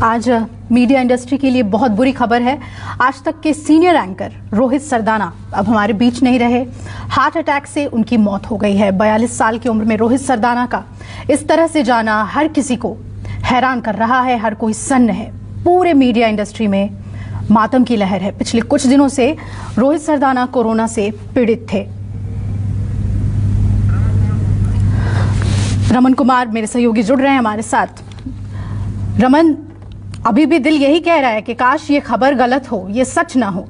आज media industry के लिए बहुत बुरी खबर है। आज तक के सीनियर एंकर रोहित सरदाना अब हमारे बीच नहीं रहे। हार्ट अटैक से उनकी मौत हो गई है। 42 साल की उम्र में रोहित सरदाना का इस तरह से जाना हर किसी को हैरान कर रहा है। हर कोई सन्न है। पूरे मीडिया इंडस्ट्री में मातम की लहर है। पिछले कुछ दिनों से रोहित सरदाना कोरोना से पीड़ित थे। रमन कुमार मेरे सहयोगी जुड़ रहे हैं हमारे साथ। रमन, अभी भी दिल यही कह रहा है कि काश ये खबर गलत हो, ये सच ना हो।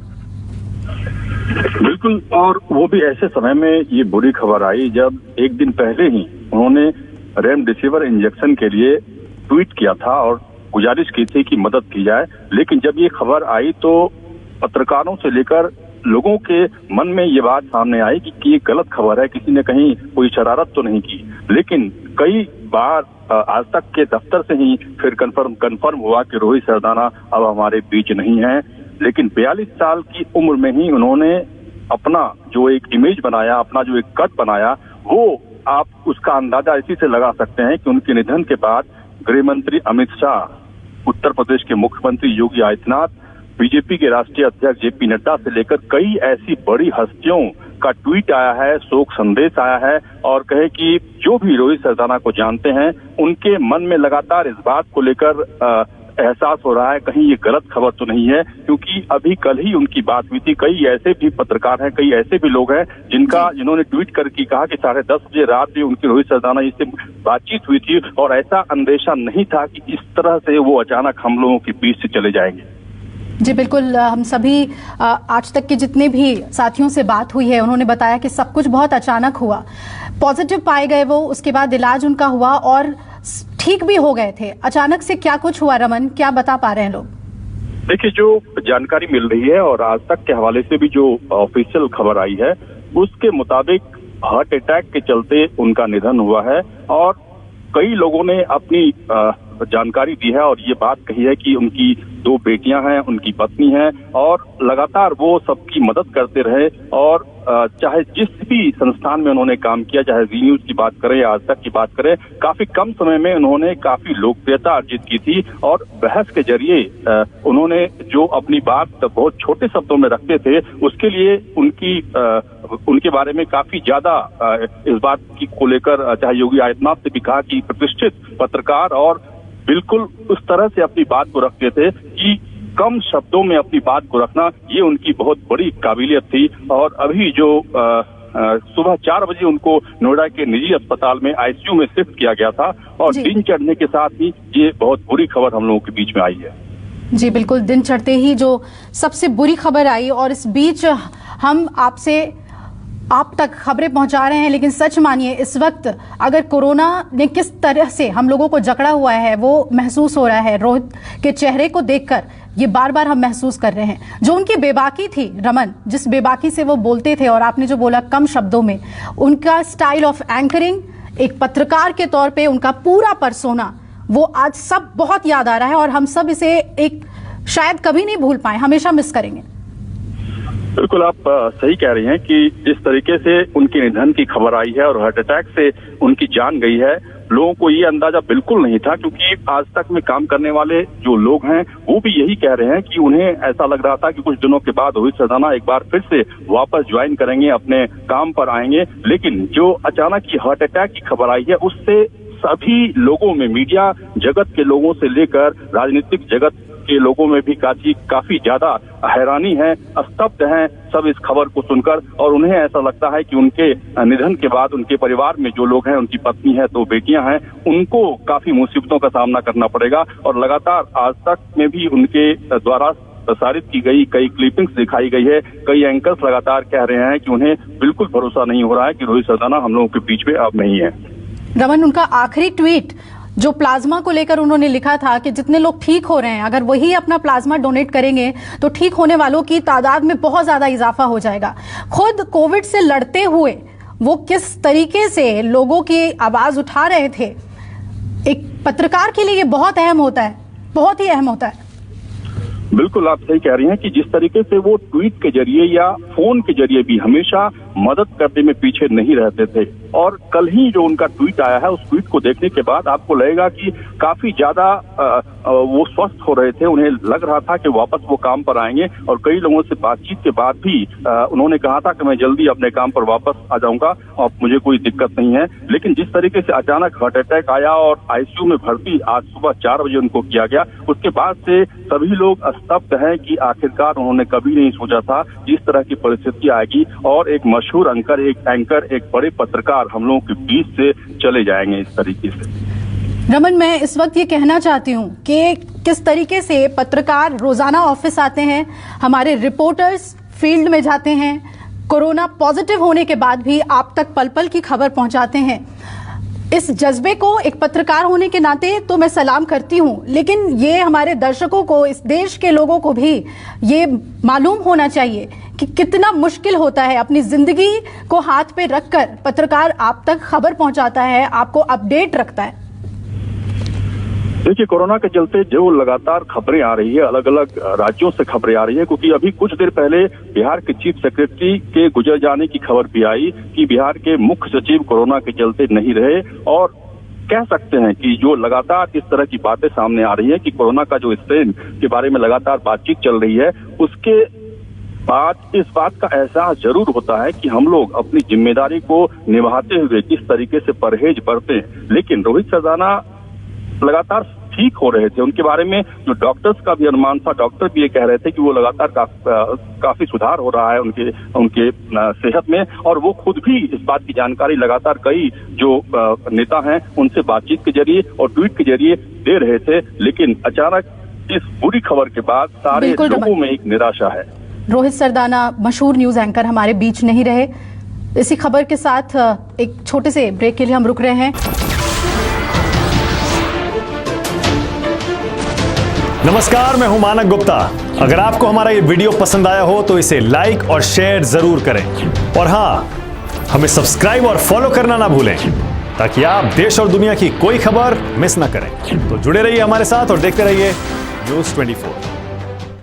बिल्कुल, और वो भी ऐसे समय में ये बुरी खबर आई जब एक दिन पहले ही उन्होंने रेमडेसिविर इंजेक्शन के लिए ट्वीट किया था और गुजारिश की थी कि मदद की जाए। लेकिन जब ये खबर आई तो पत्रकारों से लेकर लोगों के मन में ये बात सामने आई कि ये गलत खबर है, किसी ने कहीं कोई शरारत तो नहीं की। लेकिन कई बार आज तक के दफ्तर से ही फिर कंफर्म हुआ कि रोहित सरदाना अब हमारे बीच नहीं है। लेकिन 42 साल की उम्र में ही उन्होंने अपना जो एक इमेज बनाया, अपना जो एक कट बनाया, वो आप उसका अंदाजा इसी से लगा सकते हैं कि उनके निधन के बाद गृह मंत्री अमित शाह, उत्तर प्रदेश के मुख्यमंत्री योगी आदित्यनाथ, बीजेपी के राष्ट्रीय अध्यक्ष जेपी नड्डा से लेकर कई ऐसी बड़ी हस्तियों का ट्वीट आया है, शोक संदेश आया है और कहे कि जो भी रोहित सरदाना को जानते हैं उनके मन में लगातार इस बात को लेकर एहसास हो रहा है कहीं ये गलत खबर तो नहीं है। क्योंकि अभी कल ही उनकी बात हुई थी। कई ऐसे भी पत्रकार हैं, कई ऐसे भी लोग हैं जिन्होंने ट्वीट करके कहा कि 10:30 बजे रात भी उनकी रोहित सरदाना जी से बातचीत हुई थी और ऐसा अंदेशा नहीं था कि इस तरह से वो अचानक हम लोगों के बीच से चले जाएंगे। जी बिल्कुल, हम सभी आज तक के जितने भी साथियों से बात हुई है उन्होंने बताया कि सब कुछ बहुत अचानक हुआ। पॉजिटिव पाए गए वो, उसके बाद इलाज उनका हुआ और ठीक भी हो गए थे। अचानक से क्या कुछ हुआ रमन, क्या बता पा रहे हैं लोग? देखिए, जो जानकारी मिल रही है और आज तक के हवाले से भी जो ऑफिशियल खबर आई है उसके मुताबिक हार्ट अटैक के चलते उनका निधन हुआ है। और कई लोगों ने अपनी जानकारी दी है और ये बात कही है कि उनकी 2 बेटियां हैं, उनकी पत्नी है और लगातार वो सबकी मदद करते रहे। और चाहे जिस भी संस्थान में उन्होंने काम किया, चाहे जी न्यूज की बात करें या आज तक की बात करें, काफी कम समय में उन्होंने काफी लोकप्रियता अर्जित की थी। और बहस के जरिए उन्होंने जो अपनी बात बहुत छोटे शब्दों में रखते थे उसके लिए उनके बारे में काफी ज्यादा इस बात को लेकर चाहे योगी आदित्यनाथ से भी कहा कि प्रतिष्ठित पत्रकार और बिल्कुल उस तरह से अपनी बात को रखते थे कि कम शब्दों में अपनी बात को रखना ये उनकी बहुत बड़ी काबिलियत थी। और अभी जो सुबह 4 बजे उनको नोएडा के निजी अस्पताल में आईसीयू में शिफ्ट किया गया था और दिन चढ़ने के साथ ही ये बहुत बुरी खबर हम लोगों के बीच में आई है। जी बिल्कुल, दिन चढ़ते ही जो सबसे बुरी खबर आई और इस बीच हम आप तक खबरें पहुंचा रहे हैं। लेकिन सच मानिए, इस वक्त अगर कोरोना ने किस तरह से हम लोगों को जकड़ा हुआ है वो महसूस हो रहा है। रोहित के चेहरे को देखकर ये बार बार हम महसूस कर रहे हैं। जो उनकी बेबाकी थी रमन, जिस बेबाकी से वो बोलते थे और आपने जो बोला कम शब्दों में, उनका स्टाइल ऑफ एंकरिंग, एक पत्रकार के तौर पे उनका पूरा पर्सोना, वो आज सब बहुत याद आ रहा है और हम सब इसे एक शायद कभी नहीं भूल पाए, हमेशा मिस करेंगे। बिल्कुल, आप सही कह रही हैं कि जिस तरीके से उनके निधन की खबर आई है और हार्ट अटैक से उनकी जान गई है, लोगों को ये अंदाजा बिल्कुल नहीं था। क्योंकि आज तक में काम करने वाले जो लोग हैं वो भी यही कह रहे हैं कि उन्हें ऐसा लग रहा था कि कुछ दिनों के बाद रोहित सरदाना एक बार फिर से वापस ज्वाइन करेंगे, अपने काम पर आएंगे। लेकिन जो अचानक ये हार्ट अटैक की खबर आई है उससे सभी लोगों में, मीडिया जगत के लोगों से लेकर राजनीतिक जगत के लोगों में भी काफी ज्यादा हैरानी है, स्तब्ध हैं सब इस खबर को सुनकर। और उन्हें ऐसा लगता है कि उनके निधन के बाद उनके परिवार में जो लोग हैं, उनकी पत्नी है, 2 बेटियां हैं, उनको काफी मुसीबतों का सामना करना पड़ेगा। और लगातार आज तक में भी उनके द्वारा प्रसारित की गई कई क्लिपिंग्स दिखाई गई है। कई एंकर्स लगातार कह रहे हैं कि उन्हें बिल्कुल भरोसा नहीं हो रहा है कि रोहित सरदाना हम लोगों के बीच में अब नहीं है। रमन, उनका आखिरी ट्वीट जो प्लाज्मा को लेकर उन्होंने लिखा था कि जितने लोग ठीक हो रहे हैं, अगर वही अपना प्लाज्मा डोनेट करेंगे तो ठीक होने वालों की तादाद में बहुत ज्यादा इजाफा हो जाएगा। खुद कोविड से लड़ते हुए वो किस तरीके से लोगों की आवाज उठा रहे थे, एक पत्रकार के लिए ये बहुत अहम होता है, बहुत ही अहम होता है। बिल्कुल, आप सही कह रही हैं कि जिस तरीके से वो ट्वीट के जरिए या फोन के जरिए भी हमेशा मदद करने में पीछे नहीं रहते थे। और कल ही जो उनका ट्वीट आया है, उस ट्वीट को देखने के बाद आपको लगेगा कि काफी ज्यादा वो स्वस्थ हो रहे थे। उन्हें लग रहा था कि वापस वो काम पर आएंगे और कई लोगों से बातचीत के बाद भी उन्होंने कहा था कि मैं जल्दी अपने काम पर वापस आ जाऊंगा और मुझे कोई दिक्कत नहीं है। लेकिन जिस तरीके से अचानक हार्ट अटैक आया और आईसीयू में भर्ती आज सुबह 4 बजे उनको किया गया, उसके बाद से सभी लोग स्तब्ध हैं कि आखिरकार उन्होंने कभी नहीं सोचा था इस तरह की परिस्थिति आएगी और एक मशहूर एंकर, एक बड़े पत्रकार हम लोगों के बीच से चले जाएंगे इस तरीके से। रमन, मैं इस वक्त ये कहना चाहती हूँ कि किस तरीके से पत्रकार रोजाना ऑफिस आते हैं, हमारे रिपोर्टर्स फील्ड में जाते हैं, कोरोना पॉजिटिव होने के बाद भी आप तक पल पल की खबर पहुंचाते हैं। इस जज्बे को एक पत्रकार होने के नाते तो मैं सलाम करती हूँ, लेकिन ये हमारे दर्शकों को, इस देश के लोगों को भी ये मालूम होना चाहिए कि कितना मुश्किल होता है। अपनी जिंदगी को हाथ पे रखकर पत्रकार आप तक खबर पहुंचाता है, आपको अपडेट रखता है। देखिए, कोरोना के चलते जो लगातार खबरें आ रही है, अलग अलग राज्यों से खबरें आ रही है, क्योंकि अभी कुछ देर पहले बिहार के चीफ सेक्रेटरी के गुजर जाने की खबर भी आई कि बिहार के मुख्य सचिव कोरोना के चलते नहीं रहे। और कह सकते हैं कि जो लगातार इस तरह की बातें सामने आ रही है कि कोरोना का जो स्ट्रेन के बारे में लगातार बातचीत चल रही है, उसके बाद इस बात का एहसास जरूर होता है कि हम लोग अपनी जिम्मेदारी को निभाते हुए किस तरीके से परहेज बरतें। लेकिन रोहित सरदाना लगातार ठीक हो रहे थे, उनके बारे में जो डॉक्टर्स का भी अनुमान था, डॉक्टर भी ये कह रहे थे कि वो लगातार काफी सुधार हो रहा है उनके सेहत में, और वो खुद भी इस बात की जानकारी लगातार कई जो नेता हैं उनसे बातचीत के जरिए और ट्वीट के जरिए दे रहे थे। लेकिन अचानक इस बुरी खबर के बाद सारे लोगों में एक निराशा है। रोहित सरदाना मशहूर न्यूज एंकर हमारे बीच नहीं रहे। इसी खबर के साथ एक छोटे से ब्रेक के लिए हम रुक रहे हैं। नमस्कार, मैं हूं मानक गुप्ता। अगर आपको हमारा ये वीडियो पसंद आया हो तो इसे लाइक और शेयर जरूर करें, और हां, हमें सब्सक्राइब और फॉलो करना ना भूलें ताकि आप देश और दुनिया की कोई खबर मिस ना करें। तो जुड़े रहिए हमारे साथ और देखते रहिए न्यूज़ 24।